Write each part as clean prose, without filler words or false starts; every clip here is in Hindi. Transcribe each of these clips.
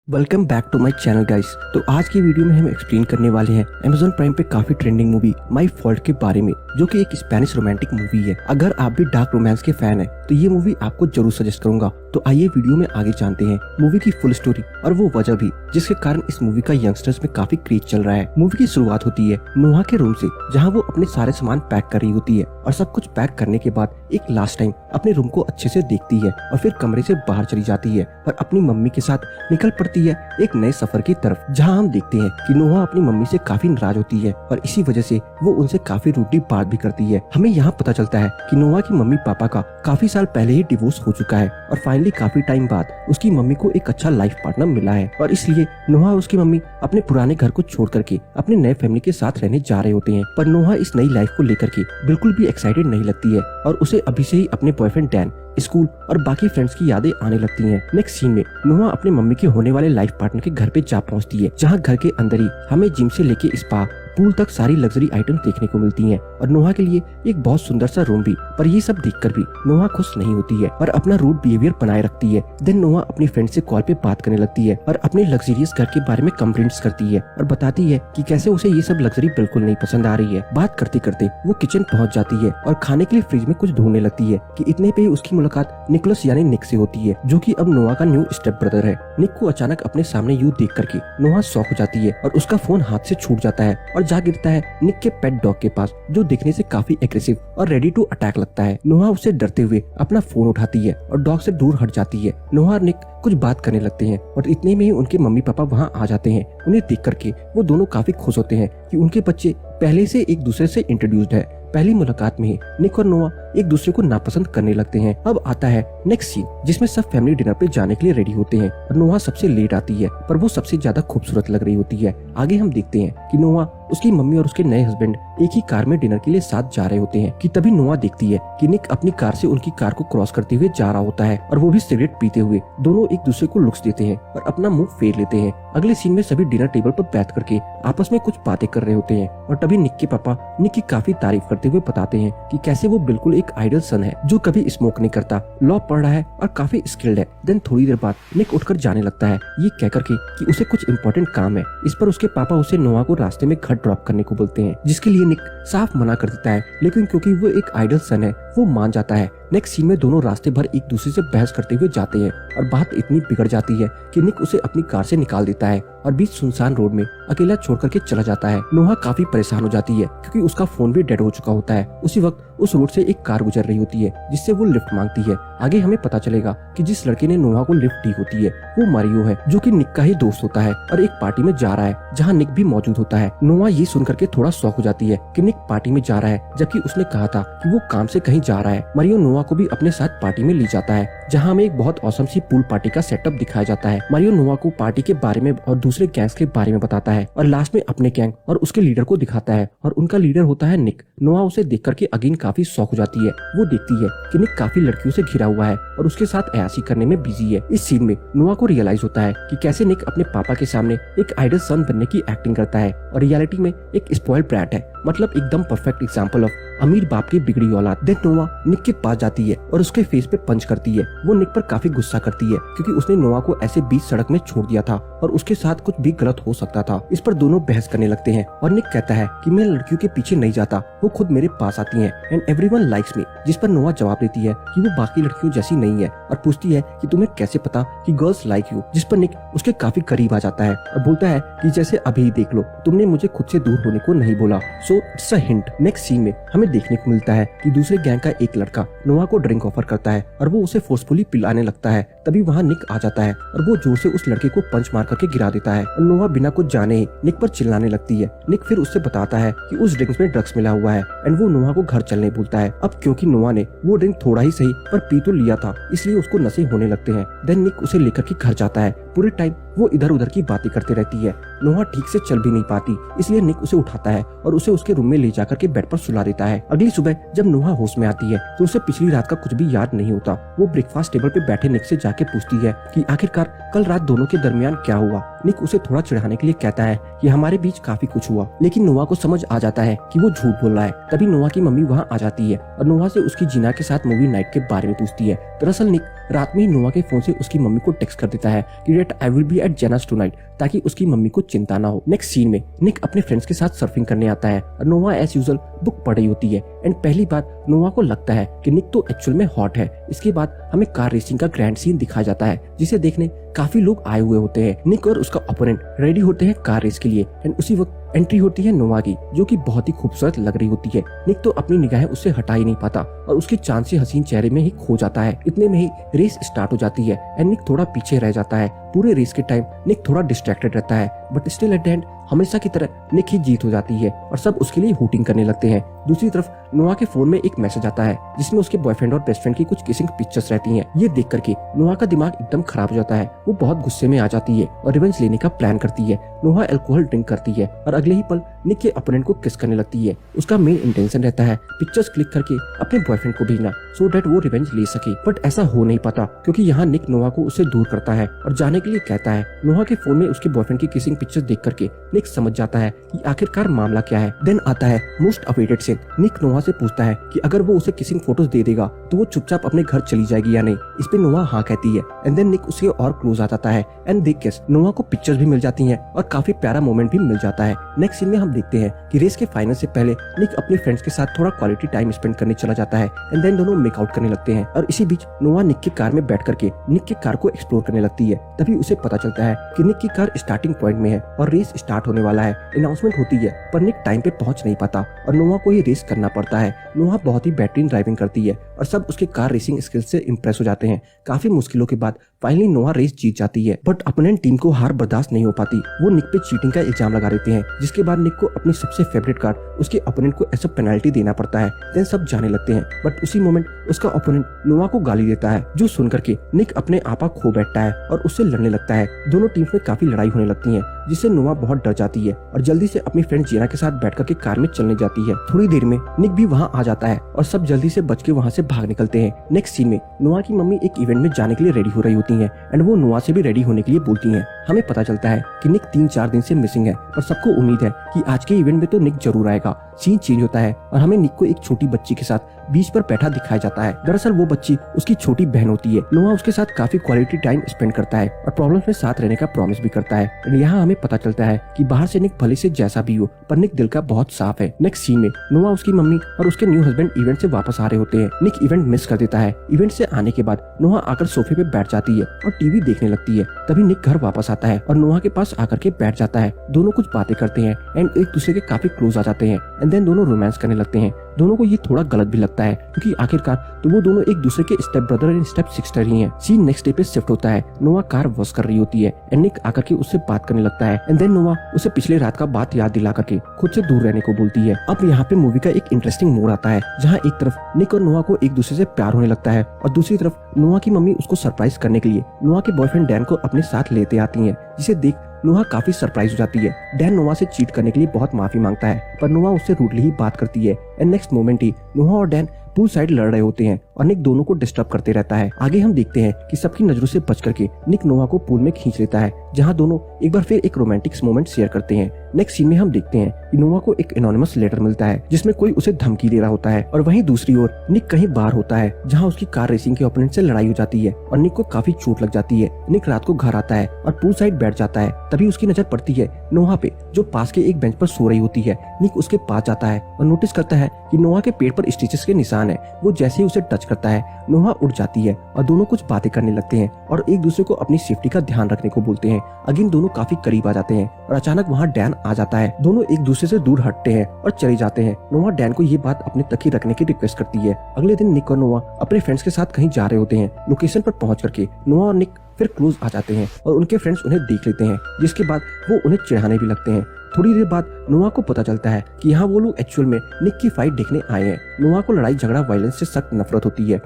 Welcome back to my channel guys. तो आज की वीडियो में हम एक्सप्लेन करने वाले हैं Amazon प्राइम पे काफी ट्रेंडिंग मूवी माई फॉल्ट के बारे में, जो कि एक स्पेनिश रोमांटिक मूवी है। अगर आप भी डार्क रोमांस के फैन हैं तो ये मूवी आपको जरूर सजेस्ट करूंगा। तो आइए वीडियो में आगे जानते हैं मूवी की फुल स्टोरी और वो वजह भी जिसके कारण इस मूवी का यंगस्टर्स में काफी क्रेज चल रहा है। मूवी की शुरुआत होती है नोहा के रूम से, जहाँ वो अपने सारे सामान पैक कर रही होती है और सब कुछ पैक करने के बाद एक लास्ट टाइम अपने रूम को अच्छे से देखती है और फिर कमरे से बाहर चली जाती है और अपनी मम्मी के साथ निकल पड़ती है एक नए सफर की तरफ, जहां हम देखते हैं कि नोहा अपनी मम्मी से काफी नाराज होती है और इसी वजह से वो उनसे काफी रूडली बात भी करती है। हमें यहाँ पता चलता है कि नोहा की मम्मी पापा का काफी साल पहले ही डिवोर्स हो चुका है और फाइनली काफी टाइम बाद उसकी मम्मी को एक अच्छा लाइफ पार्टनर मिला है और इसलिए नोहा और उसकी मम्मी अपने पुराने घर को छोड़ करके अपने नए फैमिली के साथ रहने जा रहे होते हैं। पर नोहा इस नई लाइफ को लेकर के बिल्कुल भी एक्साइटेड नहीं लगती है और उसे अभी से ही अपने बॉयफ्रेंड डैन, स्कूल और बाकी फ्रेंड्स की यादें आने लगती हैं। नेक्स्ट सीन में नोहा अपने मम्मी के होने वाले लाइफ पार्टनर के घर पे जा पहुंचती है, जहां घर के अंदर ही हमें जिम से लेके स्पा पूल तक सारी लग्जरी आइटम देखने को मिलती हैं और नोहा के लिए एक बहुत सुंदर सा रूम भी। पर ये सब देखकर भी नोहा खुश नहीं होती है और अपना रूड बिहेवियर बनाए रखती है। देन नोहा अपनी फ्रेंड से कॉल पे बात करने लगती है और अपने लग्जरियस घर के बारे में कंप्लेंट्स करती है और बताती है कि कैसे उसे ये सब लग्जरी बिल्कुल नहीं पसंद आ रही है। बात करते करते वो किचन पहुंच जाती है और खाने के लिए फ्रिज में कुछ ढूंढने लगती है कि इतने पे ही उसकी मुलाकात निकोलस यानी निक से होती है, जो कि अब नोहा का न्यू स्टेप ब्रदर है। निक को अचानक अपने सामने यूं देख करके नोहा शॉक हो जाती है और उसका फोन हाथ से छूट जाता है और जा गिरता है निक के पेट डॉग के पास, जो दिखने से काफी एग्रेसिव और रेडी टू अटैक लगता है। नोहा उसे डरते हुए अपना फोन उठाती है और डॉग से दूर हट जाती है। नोहा और निक कुछ बात करने लगते हैं और इतने में ही उनके मम्मी पापा वहाँ आ जाते हैं। उन्हें देख करके वो दोनों काफी खुश होते हैं कि उनके बच्चे पहले से एक दूसरे से इंट्रोड्यूस्ड है। पहली मुलाकात में ही निक और नोहा एक दूसरे को नापसंद करने लगते हैं। अब आता है नेक्स्ट सीन, जिसमें सब फैमिली डिनर पे जाने के लिए रेडी होते हैं और नोहा सबसे लेट आती है, पर वो सबसे ज्यादा खूबसूरत लग रही होती है। आगे हम देखते हैं कि नोहा, उसकी मम्मी और उसके नए हस्बैंड एक ही कार में डिनर के लिए साथ जा रहे होते हैं कि तभी नोहा देखती है कि निक अपनी कार से उनकी कार को क्रॉस करते हुए जा रहा होता है और वो भी सिगरेट पीते हुए। दोनों एक दूसरे को लुक्स देते हैं और अपना मुंह फेर लेते हैं। अगले सीन में सभी डिनर टेबल पर बैठ करके आपस में कुछ बातें कर रहे होते हैं और तभी निक के पापा निक की काफी तारीफ करते हुए बताते हैं कि कैसे वो बिल्कुल एक आइडल सन है जो कभी स्मोक नहीं करता, लॉ पढ़ रहा है और काफी स्किल्ड है। देन थोड़ी देर बाद निक उठकर जाने लगता है, ये कह करके कि उसे कुछ इम्पोर्टेंट काम है। इस पर उसके पापा उसे नोहा को रास्ते में घर ड्रॉप करने को बोलते हैं, जिसके लिए निक साफ मना कर देता है, लेकिन क्योंकि वो एक आइडल सन है वो मान जाता है। नेक्स्ट सीन में दोनों रास्ते भर एक दूसरे से बहस करते हुए जाते हैं और बात इतनी बिगड़ जाती है कि निक उसे अपनी कार से निकाल देता है और बीच सुनसान रोड में अकेला छोड़ करके चला जाता है। नोहा काफी परेशान हो जाती है क्योंकि उसका फोन भी डेड हो चुका होता है। उसी वक्त उस रोड से एक कार गुजर रही होती है जिससे वो लिफ्ट मांगती है। आगे हमें पता चलेगा कि जिस लड़के ने नोहा को लिफ्ट दी होती है वो मारियो है, जो कि निक का ही दोस्त होता है और एक पार्टी में जा रहा है जहाँ निक भी मौजूद होता है। नोहा ये सुन करके थोड़ा शॉक हो जाती है कि निक पार्टी में जा रहा है, जबकि उसने कहा था कि वो काम से कहीं जा रहा है। मारियो नोहा को भी अपने साथ पार्टी में ले जाता है, जहाँ हमें एक बहुत औसम सी पूल पार्टी का सेटअप दिखाया जाता है। मारियो नोहा को पार्टी के बारे में और दूसरे गैंग्स के बारे में बताता है और लास्ट में अपने गैंग और उसके लीडर को दिखाता है और उनका लीडर होता है निक। नोहा उसे देख करके अगेन काफी शॉक हो जाती है। वो देखती है कि निक काफी लड़कियों से घिरा हुआ है और उसके साथ अयाशी करने में बिजी है। इस सीन में नोहा को रियलाइज होता है कि कैसे निक अपने पापा के सामने एक आइडल सन बनने की एक्टिंग करता है और रियलिटी में एक स्पॉइल्ड ब्रैट है, मतलब एकदम परफेक्ट एग्जांपल ऑफ अमीर बाप की बिगड़ी औलाद। देन नोहा निक के पास जाती है और उसके फेस पे पंच करती है। वो निक पर काफी गुस्सा करती है क्योंकि उसने नोहा को ऐसे बीच सड़क में छोड़ दिया था और उसके साथ कुछ भी गलत हो सकता था। इस पर दोनों बहस करने लगते हैं और निक कहता है कि मैं लड़कियों के पीछे नहीं जाता, वो खुद मेरे पास आती हैं एंड एवरीवन लाइक्स मी। जिस पर नोहा जवाब देती है कि वो बाकी लड़कियों जैसी नहीं है और पूछती है कि तुम्हें कैसे पता कि गर्ल्स लाइक यू। जिस पर निक उसके काफी करीब आ जाता है और बोलता है कि जैसे अभी देख लो, तुमने मुझे खुद से दूर होने को नहीं बोला, so it's a hint. Next scene में हमें देखने को मिलता है कि दूसरे गैंग का एक लड़का नोहा को ड्रिंक ऑफर करता है और वो उसे फोर्सफुली पिलाने लगता है। तभी वहाँ निक आ जाता है और वो जोर से उस लड़के को पंच मार करके गिरा देता है और नोहा बिना कुछ जाने ही निक पर चिल्लाने लगती है। निक फिर उससे बताता है कि उस ड्रिंक्स में ड्रग्स मिला हुआ है एंड वो नोहा को घर चलने बोलता है। अब क्योंकि नोहा ने वो ड्रिंक थोड़ा ही सही पर पी तो लिया था, इसलिए उसको नशे होने लगते हैं। देन निक उसे लेकर के घर जाता है। पूरे टाइम वो इधर उधर की बातें करती रहती है। नोहा ठीक से चल भी नहीं पाती, इसलिए निक उसे उठाता है और उसे उसके रूम में ले जाकर के बेड पर सुला देता है। अगली सुबह जब नोहा होश में आती है तो उसे पिछली रात का कुछ भी याद नहीं होता। वो ब्रेकफास्ट टेबल पे बैठे निक से जाके पूछती है कि आखिरकार कल रात दोनों के दरमियान क्या हुआ। निक उसे थोड़ा चिढ़ाने के लिए कहता है कि हमारे बीच काफी कुछ हुआ, लेकिन नोहा को समझ आ जाता है कि वो झूठ बोल रहा है। तभी नोहा की मम्मी वहाँ आ जाती है और नोहा से उसकी जीना के साथ मूवी नाइट के बारे में पूछती है। दरअसल निक रात में ही नोहा के फोन से उसकी मम्मी को टेक्स्ट कर देता है कि at I will be at Jenna's tonight, ताकि उसकी मम्मी को चिंता ना हो। नेक्स्ट सीन में निक अपने फ्रेंड्स के साथ सर्फिंग करने आता है और नोवा एज यूजुअल बुक पढ़ रही होती है। एंड पहली बार नोवा को लगता है कि निक तो एक्चुअल में हॉट है। इसके बाद हमें कार रेसिंग का ग्रैंड सीन दिखाया जाता है, जिसे देखने काफी लोग आए हुए होते हैं। निक और उसका ओपोनेंट रेडी होते हैं कार रेस के लिए एंड उसी वक्त एंट्री होती है नोवा की, जो कि बहुत ही खूबसूरत लग रही होती है। निक तो अपनी निगाहें उससे हटा ही नहीं पाता और उसके चांद से हसीन चेहरे में ही खो जाता है। इतने में ही रेस स्टार्ट हो जाती है एंड निक थोड़ा पीछे रह जाता है। पूरे रेस के टाइम निक थोड़ा डिस्ट्रैक्टेड रहता है, but still at the end हमेशा की तरह निक ही जीत हो जाती है और सब उसके लिए हूटिंग करने लगते हैं। दूसरी तरफ नोवा के फोन में एक मैसेज आता है, जिसमें उसके बॉयफ्रेंड और बेस्ट फ्रेंड की कुछ किसिंग पिक्चर्स रहती हैं। ये देख करके नोवा का दिमाग एकदम खराब हो जाता है। वो बहुत गुस्से में आ जाती है और रिवेंज लेने का प्लान करती है। नोवा अल्कोहल ड्रिंक करती है और अगले ही पल निक के ओपोनेंट को किस करने लगती है। उसका मेन इंटेंशन रहता है पिक्चर्स क्लिक करके अपने बॉयफ्रेंड को भेजना, सो दैट वो रिवेंज ले सके। बट ऐसा हो नहीं पाता, क्योंकि यहाँ निक नोवा को उससे दूर करता है और जाने के लिए कहता है। नोवा के फोन में उसके बॉयफ्रेंड की किसिंग पिक्चर्स देख करके निक समझ जाता है कि आखिरकार मामला क्या है। देन आता है मोस्ट अवेटेड सीन। निक नोवा से पूछता है कि अगर वो उसे किसिंग फोटोज दे देगा तो वो चुपचाप अपने घर चली जाएगी या नहीं। इस पे नोवा हाँ कहती है एंड देन निक उसके और क्लोज आ जाता है एंड देख के नोवा को पिक्चर्स भी मिल जाती हैं और काफी प्यारा मोमेंट भी मिल जाता है। नेक्स्ट सीन में हम देखते हैं कि रेस के फाइनल से पहले निक अपने फ्रेंड्स के साथ थोड़ा क्वालिटी टाइम स्पेंड करने चला जाता है एंड देन दोनों मेकआउट करने लगते हैं। और इसी बीच नोवा निक की कार में बैठ करके निक की कार को एक्सप्लोर करने लगती है। तभी उसे पता चलता है कि निक की कार स्टार्टिंग पॉइंट में है और रेस स्टार्ट होने वाला है। अनाउंसमेंट होती है पर निक टाइम पे पहुंच नहीं पाता और नोवा को ही रेस करना पड़ता है। नोवा बहुत ही बेहतरीन ड्राइविंग करती है और सब उसके कार रेसिंग स्किल्स से इम्प्रेस हो जाते हैं। काफी मुश्किलों के बाद फाइनली नोवा रेस जीत जाती है, बट अपोनेंट टीम को हार बर्दाश्त नहीं हो पाती। वो निक पे चीटिंग का इल्जाम लगा देते हैं, जिसके बाद निक को अपनी सबसे फेवरेट कार उसके ओपोनेंट को ऐसा पेनल्टी देना पड़ता है। देन सब जाने लगते हैं, बट उसी मोमेंट उसका ओपोनेंट नोवा को गाली देता है, जो सुन करके निक अपने आपा खो बैठता है और उससे लड़ने लगता है। दोनों टीम्स में काफी लड़ाई होने लगती है, जिससे नोवा बहुत डर जाती है और जल्दी से अपनी फ्रेंड जेना के साथ बैठ करके कार में चलने जाती है। थोड़ी देर में निक भी वहाँ आ जाता है और सब जल्दी से बच के वहाँ से भाग निकलते हैं। नेक्स्ट सीन में नोवा की मम्मी एक इवेंट में जाने के लिए रेडी हो रही होती है एंड वो नोवा से भी रेडी होने के लिए बोलती है। हमें पता चलता है कि निक 3-4 दिन से मिसिंग है, पर सबको उम्मीद है कि आज के इवेंट में तो निक जरूर आएगा। सीन चेंज होता है और हमें निक को एक छोटी बच्ची के साथ बीच पर बैठा दिखाया जाता है। दरअसल वो बच्ची उसकी छोटी बहन होती है। नोवा उसके साथ काफी क्वालिटी टाइम स्पेंड करता है और प्रॉब्लम्स में साथ रहने का प्रॉमिस भी करता है। यहाँ हमें पता चलता है कि बाहर से निक भले से जैसा भी हो, पर निक दिल का बहुत साफ है। नेक्स्ट सीन में नोवा उसकी मम्मी और उसके न्यू हस्बैंड इवेंट से वापस आ रहे होते हैं। निक इवेंट मिस कर देता है। इवेंट से आने के बाद नोवा आकर सोफे पे बैठ जाती है और टीवी देखने लगती है। तभी निक घर वापस आता है और नोवा के पास आकर के बैठ जाता है। दोनों कुछ बातें करते हैं एंड एक दूसरे के काफी क्लोज आ जाते हैं एंड देन दोनों रोमांस करने लगते हैं। दोनों को ये थोड़ा गलत भी लगता है, क्योंकि आखिरकार तो वो दोनों एक दूसरे के step brother and step sister ही हैं। सीन नेक्स्ट डे पे शिफ्ट होता है। नोवा कार वॉश कर रही होती है एंड निक आकर के उससे बात करने लगता है एंड देन नोवा उसे पिछले रात का बात याद दिला करके खुद से दूर रहने को बोलती है। अब यहाँ पे मूवी का एक इंटरेस्टिंग मोड़ आता है, जहाँ एक तरफ निक और नोवा को एक दूसरे से प्यार होने लगता है और दूसरी तरफ नोवा की मम्मी उसको सरप्राइज करने के लिए नोवा के बॉयफ्रेंड डैन को अपने साथ लेते आती है, जिसे देख नोवा काफी सरप्राइज हो जाती है। डैन नोवा से चीट करने के लिए बहुत माफी मांगता है, पर नोवा उससे रूडली ही बात करती है एंड नेक्स्ट मोमेंट ही नोवा और डैन पूल साइड लड़ रहे होते हैं और निक दोनों को डिस्टर्ब करते रहता है। आगे हम देखते हैं कि सबकी नजरों से बच करके निक नोवा को पूल में खींच लेता है, जहां दोनों एक बार फिर एक रोमांटिक मोमेंट शेयर करते हैं। नेक्स्ट सीन में हम देखते हैं कि नोवा को एक एनोनिमस लेटर मिलता है, जिसमें कोई उसे धमकी दे रहा होता है और वहीं दूसरी ओर निक कहीं बाहर होता है, जहां उसकी कार रेसिंग के ओपोनेंट से लड़ाई हो जाती है और निक को काफी चोट लग जाती है। निक रात को घर आता है और पूल साइड बैठ जाता है। तभी उसकी नजर पड़ती है नोवा पे, जो पास के एक बेंच पर सो रही होती है। निक उसके पास जाता है और नोटिस करता है कि नोवा के पेट पर स्टिचेस के निशान है। वो जैसे ही उसे टच करता है, नोवा उठ जाती है और दोनों कुछ बातें करने लगते हैं और एक दूसरे को अपनी सेफ्टी का ध्यान रखने को बोलते हैं। अगेन दोनों काफी करीब आ जाते हैं और अचानक वहाँ डैन आ जाता है। दोनों एक दूसरे से दूर हटते हैं और चले जाते हैं। नोवा डैन को ये बात अपने तक ही रखने की रिक्वेस्ट करती है। अगले दिन निक और नोवा अपने फ्रेंड्स के साथ कहीं जा रहे होते हैं। लोकेशन पर पहुंच करके नोवा और निक फिर क्लोज आ जाते हैं और उनके फ्रेंड्स उन्हें देख लेते हैं, जिसके बाद वो उन्हें चिढ़ाने भी लगते हैं। थोड़ी देर बाद नोवा को पता चलता है कि यहाँ वो लोग एक्चुअल में निक की फाइट देखने आए हैं। नोवा को लड़ाई झगड़ा वायलेंस से सख्त नफरत होती है।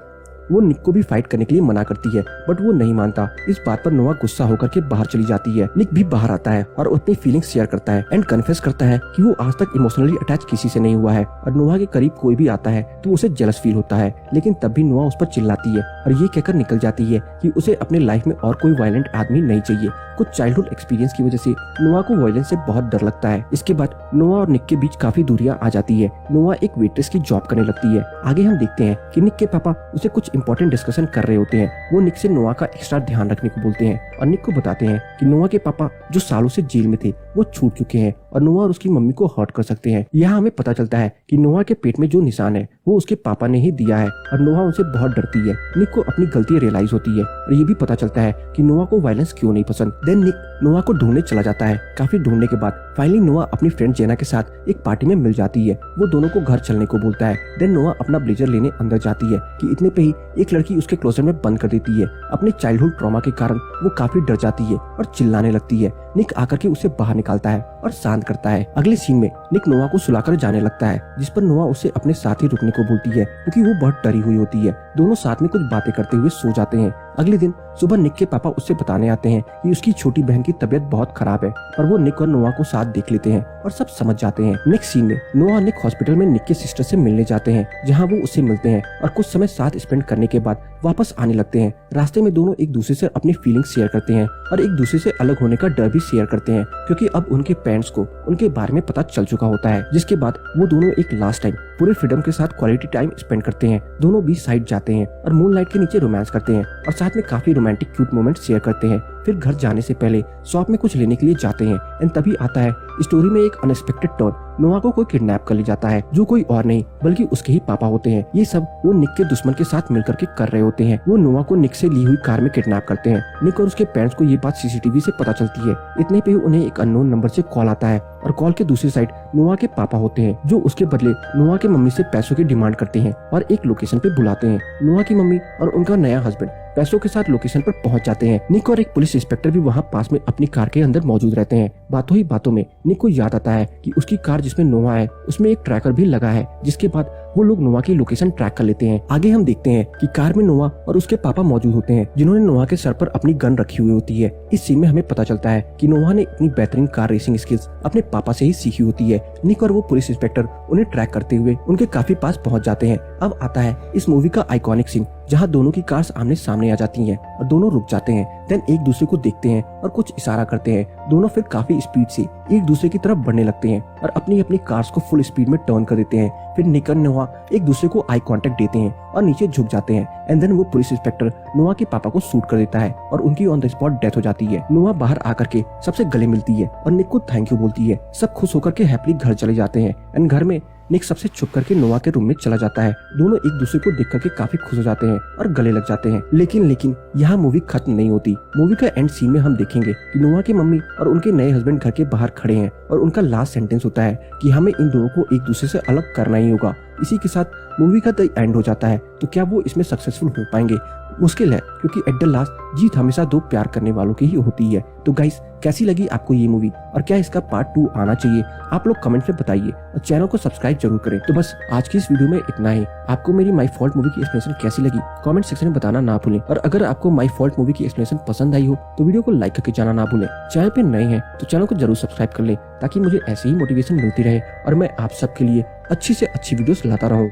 वो निक को भी फाइट करने के लिए मना करती है, बट वो नहीं मानता। इस बात पर नोवा गुस्सा होकर के बाहर चली जाती है। निक भी बाहर आता है और अपनी फीलिंग्स शेयर करता है एंड कन्फेस करता है कि वो आज तक इमोशनली अटैच किसी से नहीं हुआ है और नोवा के करीब कोई भी आता है तो उसे जेलस फील होता है। लेकिन तब भी नोवा उस पर चिल्लाती है और ये कहकर निकल जाती है कि उसे अपने लाइफ में और कोई वायलेंट आदमी नहीं चाहिए। कुछ चाइल्डहुड एक्सपीरियंस की वजह से नोवा को वायलेंस से बहुत डर लगता है। इसके बाद नोवा और निक के बीच काफी दूरियां आ जाती है। नोवा एक वेट्रेस की जॉब करने लगती है। आगे हम देखते हैं कि निक के पापा उसे कुछ इंपॉर्टेंट डिस्कशन कर रहे होते हैं वो निक से नोआ का एक्स्ट्रा ध्यान रखने को बोलते हैं और निक को बताते हैं कि नोआ के पापा जो सालों से जेल में थे वो छूट चुके हैं और नोआ और उसकी मम्मी को हर्ट कर सकते हैं। यहाँ हमें पता चलता है कि नोआ के पेट में जो निशान है वो उसके पापा ने ही दिया है और नोआ उनसे बहुत डरती है। निक को अपनी गलती रियलाइज होती है और ये भी पता चलता है कि नोआ को वायलेंस क्यों नहीं पसंद। देन निक नोआ को ढूंढने चला जाता है। काफी ढूंढने के बाद फाइनली नोआ अपनी फ्रेंड जेना के साथ एक पार्टी में मिल जाती है। वो दोनों को घर चलने को बोलता है। देन नोआ अपना ब्लेजर लेने अंदर जाती है कि इतने पे ही एक लड़की उसके क्लोजेट में बंद कर देती है। अपने चाइल्डहुड ट्रॉमा के कारण वो काफी डर जाती है और चिल्लाने लगती है। निक आकर के उसे बाहर निकालता है और शांत करता है। अगले सीन में निक नोआ को सुलाकर जाने लगता है, जिस पर नोआ उसे अपने साथ ही रुकने को बोलती है क्योंकि वो बहुत डरी हुई होती है। दोनों साथ में कुछ बातें करते हुए सो जाते हैं। अगले दिन सुबह निक के पापा उससे बताने आते हैं कि उसकी छोटी बहन की तबीयत बहुत खराब है और वो निक और नोआ को साथ देख लेते हैं और सब समझ जाते हैं। नेक्स्ट सीन में नोआ और निक हॉस्पिटल में निक के सिस्टर से मिलने जाते हैं, जहाँ वो उससे मिलते हैं और कुछ समय साथ स्पेंड करने के बाद वापस आने लगते हैं। रास्ते में दोनों एक दूसरे से अपनी फीलिंग्स शेयर करते हैं और एक दूसरे से अलग होने का डर भी शेयर करते हैं क्योंकि अब उनके पेरेंट्स को उनके बारे में पता चल चुका होता है। जिसके बाद वो दोनों एक लास्ट टाइम पूरे फ्रीडम के साथ क्वालिटी टाइम स्पेंड करते हैं। दोनों बीच साइड जाते हैं और मूनलाइट के नीचे रोमांस करते हैं और साथ में काफी रोमांटिक क्यूट मोमेंट शेयर करते हैं। फिर घर जाने से पहले शॉप में कुछ लेने के लिए जाते हैं एंड तभी आता है स्टोरी में एक अनएक्सपेक्टेड टर्न। नोआ को कोई किडनैप कर ले जाता है जो कोई और नहीं बल्कि उसके ही पापा होते हैं। ये सब वो निक के दुश्मन के साथ मिलकर के कर रहे होते हैं। वो नोआ को निक से ली हुई कार में किडनैप करते हैं। निक और उसके पेरेंट्स को ये बात सीसीटीवी से पता चलती है। इतने पे ही उन्हें एक अननोन नंबर से कॉल आता है और कॉल के दूसरी साइड नोआ के पापा होते हैं जो उसके बदले नोआ के मम्मी से पैसों की डिमांड करते हैं और एक लोकेशन पे बुलाते हैं। नोआ की मम्मी और उनका नया हस्बैंड पैसों के साथ लोकेशन पर पहुंच जाते हैं। निक और एक पुलिस इंस्पेक्टर भी वहां पास में अपनी कार के अंदर मौजूद रहते हैं। बातों ही बातों में निक को याद आता है कि उसकी कार जिसमें नोआ है उसमें एक ट्रैकर भी लगा है, जिसके बाद वो लोग नोआ की लोकेशन ट्रैक कर लेते हैं। आगे हम देखते हैं कि कार में नोआ और उसके पापा मौजूद होते हैं जिन्होंने नोआ के सर पर अपनी गन रखी हुई होती है। इस सीन में हमें पता चलता है कि नोआ ने इतनी बेहतरीन कार रेसिंग स्किल्स अपने पापा से ही सीखी होती है। निक और वो पुलिस इंस्पेक्टर उन्हें ट्रैक करते हुए उनके काफी पास पहुंच जाते हैं। अब आता है इस मूवी का आइकॉनिक सीन जहां दोनों की कार्स आमने सामने आ जाती हैं और दोनों रुक जाते हैं। देन एक दूसरे को देखते हैं और कुछ इशारा करते हैं। दोनों फिर काफी स्पीड से एक दूसरे की तरफ बढ़ने लगते हैं और अपनी अपनी कार्स को फुल स्पीड में टर्न कर देते हैं। फिर निक और नोआ एक दूसरे को आई कांटेक्ट देते हैं और नीचे झुक जाते हैं एंड देन वो पुलिस इंस्पेक्टर नोआ के पापा को शूट कर देता है और उनकी ऑन द स्पॉट डेथ हो जाती है। नोआ बाहर आकर के सबसे गले मिलती है और निक को थैंक यू बोलती है। सब खुश होकर के हैप्पीली घर चले जाते हैं एंड घर में निक सबसे छुप करके नोआ के रूम में चला जाता है। दोनों एक दूसरे को देख करके काफी खुश हो जाते हैं और गले लग जाते हैं। लेकिन यहाँ मूवी खत्म नहीं होती। मूवी का एंड सीन में हम देखेंगे कि नोआ की मम्मी और उनके नए हस्बैंड घर के बाहर खड़े हैं और उनका लास्ट सेंटेंस होता है कि हमें इन दोनों को एक दूसरे से अलग करना ही होगा। इसी के साथ मूवी का द एंड हो जाता है। तो क्या वो इसमें सक्सेसफुल हो पाएंगे? मुश्किल है, क्योंकि एट द लास्ट जीत हमेशा दो प्यार करने वालों की ही होती है। तो गाइस, कैसी लगी आपको ये मूवी और क्या इसका पार्ट 2 आना चाहिए? आप लोग कमेंट में बताइए और चैनल को सब्सक्राइब जरूर करें। तो बस आज की इस वीडियो में इतना ही। आपको मेरी माई फॉल्ट मूवी की एक्सप्लेनेशन कैसी लगी कमेंट सेक्शन में बताना ना भूलें। और अगर आपको माई फॉल्ट मूवी की एक्सप्लेनेशन पसंद आई हो तो वीडियो को लाइक करके जाना ना भूलें। चैनल पे नए हैं तो चैनल को जरूर सब्सक्राइब कर लें ताकि मुझे ऐसी ही मोटिवेशन मिलती रहे और मैं आप सबके लिए अच्छी से अच्छी वीडियोस लाता रहूं।